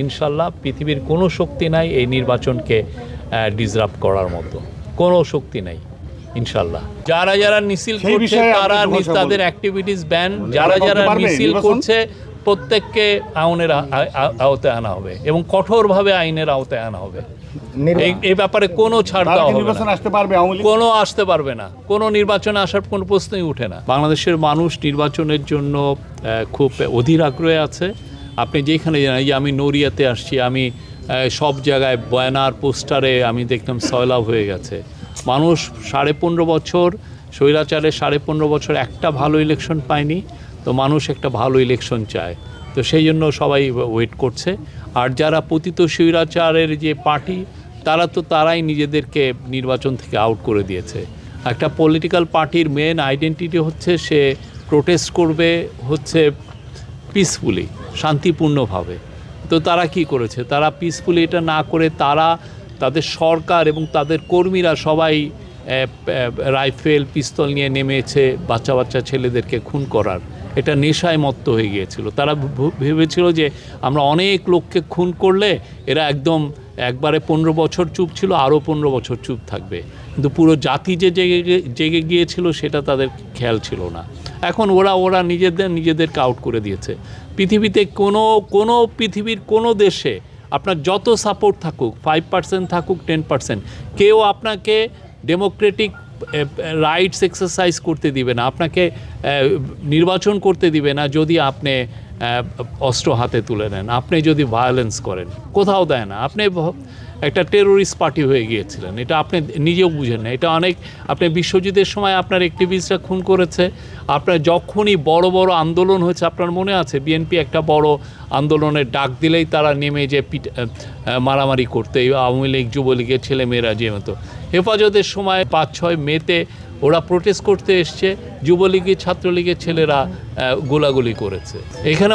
ইনশাল্লাহ পৃথিবীর কোনো শক্তি নাই এই নির্বাচনকে ডিসরাপ্ট করার মতো, কোনো শক্তি নাই ইনশাল্লাহ। যারা যারা মিছিল করছে তারা তাদের অ্যাক্টিভিটিস ব্যান, যারা যারা মিছিল করছে প্রত্যেককে আইনের আওতায় আনা হবে এবং কঠোরভাবে আইনের আওতায় আনা হবে। এই ব্যাপারে কোনো ছাড় দেওয়া হবে না, কোনো আসতে পারবে না, কোনো নির্বাচনে আসার কোনো প্রশ্নই উঠে না। বাংলাদেশের মানুষ নির্বাচনের জন্য খুব অধীর আগ্রহে আছে। আপনি যেখানে জানেন, যে আমি নড়িয়াতে আসছি, আমি সব জায়গায় ব্যানার পোস্টারে আমি দেখলাম সয়লাভ হয়ে গেছে। মানুষ 15.5 বছর স্বৈরাচারের 15.5 বছর একটা ভালো ইলেকশন পায়নি, তো মানুষ একটা ভালো ইলেকশন চায়, তো সেই জন্য সবাই ওয়েট করছে। আর যারা পতিত স্বৈরাচারের যে পার্টি, তারাই নিজেদেরকে নির্বাচন থেকে আউট করে দিয়েছে। একটা পলিটিক্যাল পার্টির মেন আইডেন্টিটি হচ্ছে সে প্রোটেস্ট করবে হচ্ছে পিসফুলি, শান্তিপূর্ণভাবে। তো তারা কি করেছে? তারা পিসফুলি এটা না করে তাদের সরকার এবং তাদের কর্মীরা সবাই রাইফেল পিস্তল নিয়ে নেমেছে বাচ্চা বাচ্চা ছেলেদেরকে খুন করার। এটা নেশায় মত্ত হয়ে গিয়েছিল। তারা ভেবেছিল যে আমরা অনেক লোককে খুন করলে এরা একবারে 15 বছর চুপ ছিল, আরও 15 বছর চুপ থাকবে। কিন্তু পুরো জাতি যে জেগে গিয়েছিল সেটা তাদের খেয়াল ছিল না। এখন ওরা নিজেদেরকে আউট করে দিয়েছে। পৃথিবীতে পৃথিবীর কোনো দেশে আপনার যত সাপোর্ট থাকুক, 5% থাকুক, 10%, কেউ আপনাকে ডেমোক্রেটিক রাইটস এক্সারসাইজ করতে দিবে না, আপনাকে নির্বাচন করতে দিবে না যদি আপনি অস্ত্র হাতে তুলে নেন, আপনি যদি ভায়োলেন্স করেন। কোথাও দেয় না। আপনি একটা টেরোরিস্ট পার্টি হয়ে গিয়েছিলেন, এটা আপনি নিজেও বুঝেন না। এটা আপনি বিশ্বযুদ্ধের সময় আপনার অ্যাক্টিভিস্টরা খুন করেছে। আপনার যখনই বড় বড় আন্দোলন হয়েছে, আপনার মনে আছে বিএনপি একটা বড় আন্দোলনের ডাক দিলেই তারা নেমে যে মারামারি করতে, আওয়ামী লীগ যুবলীগের ছেলেমেয়েরা যে মতো। হেফাজতের সময় 5-6 মেতে ওরা প্রোটেস্ট করতে এসছে, যুবলীগের ছাত্রলীগের ছেলেরা গোলাগুলি করেছে। এখানে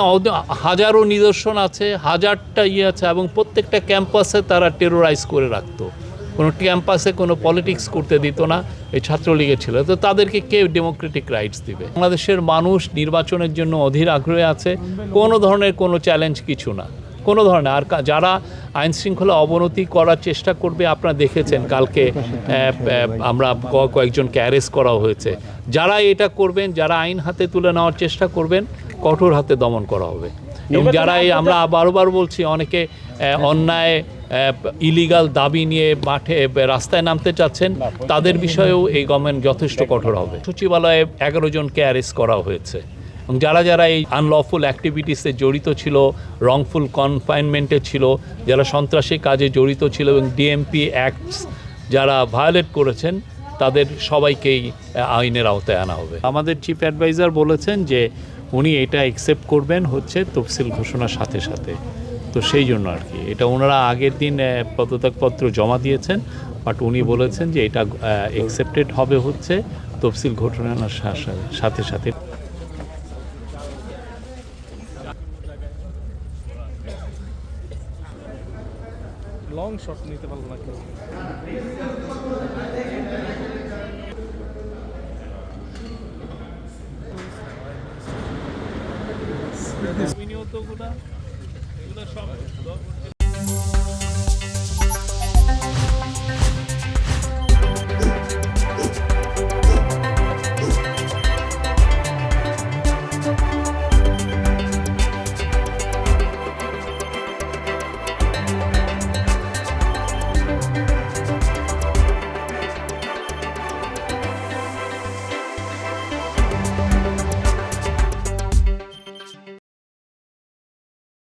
হাজারো নিদর্শন আছে, হাজারটা আছে, এবং প্রত্যেকটা ক্যাম্পাসে তারা টেরোরাইজ করে রাখতো। কোনো ক্যাম্পাসে কোনো পলিটিক্স করতে দিত না এই ছাত্রলীগের ছেলে। তো তাদেরকে কে ডেমোক্রেটিক রাইটস দিবে? বাংলাদেশের মানুষ নির্বাচনের জন্য অধীর আগ্রহে আছে। কোনো ধরনের কোনো চ্যালেঞ্জ কিছু না, কোনো ধরনের। আর যারা আইন শৃঙ্খলা অবনতি করার চেষ্টা করবে, আপনারা দেখেছেন কালকে আমরা কয়েকজনকে অ্যারেস্ট করা হয়েছে। যারা এটা করবেন, যারা আইন হাতে তুলে নেওয়ার চেষ্টা করবেন, কঠোর হাতে দমন করা হবে। এবং যারা আমরা বারবার বলছি, অনেকে অন্যায় ইলিগাল দাবি নিয়ে রাস্তায় নামতে চাচ্ছেন, তাদের বিষয়েও এই গভর্নমেন্ট যথেষ্ট কঠোর হবে। সচিবালয়ে 11 জনকে অ্যারেস্ট করা হয়েছে, এবং যারা এই আনলফুল অ্যাক্টিভিটিসে জড়িত ছিল, রংফুল কনফাইনমেন্টে ছিল, যারা সন্ত্রাসী কাজে জড়িত ছিল এবং ডিএমপি অ্যাক্টস যারা ভায়োলেট করেছেন, তাদের সবাইকেই আইনের আওতায় আনা হবে। আমাদের চিফ অ্যাডভাইজার বলেছেন যে উনি এটা অ্যাকসেপ্ট করবেন হচ্ছে তফসিল ঘোষণার সাথে সাথে। তো সেই জন্য আর কি এটা ওনারা আগের দিন পদত্যাগপত্র জমা দিয়েছেন, বাট উনি বলেছেন যে এটা অ্যাকসেপ্টেড হবে হচ্ছে তফসিল ঘোষণার সাথে সাথে। লং শট নিতে পারলো না কেউ। এগুলো সব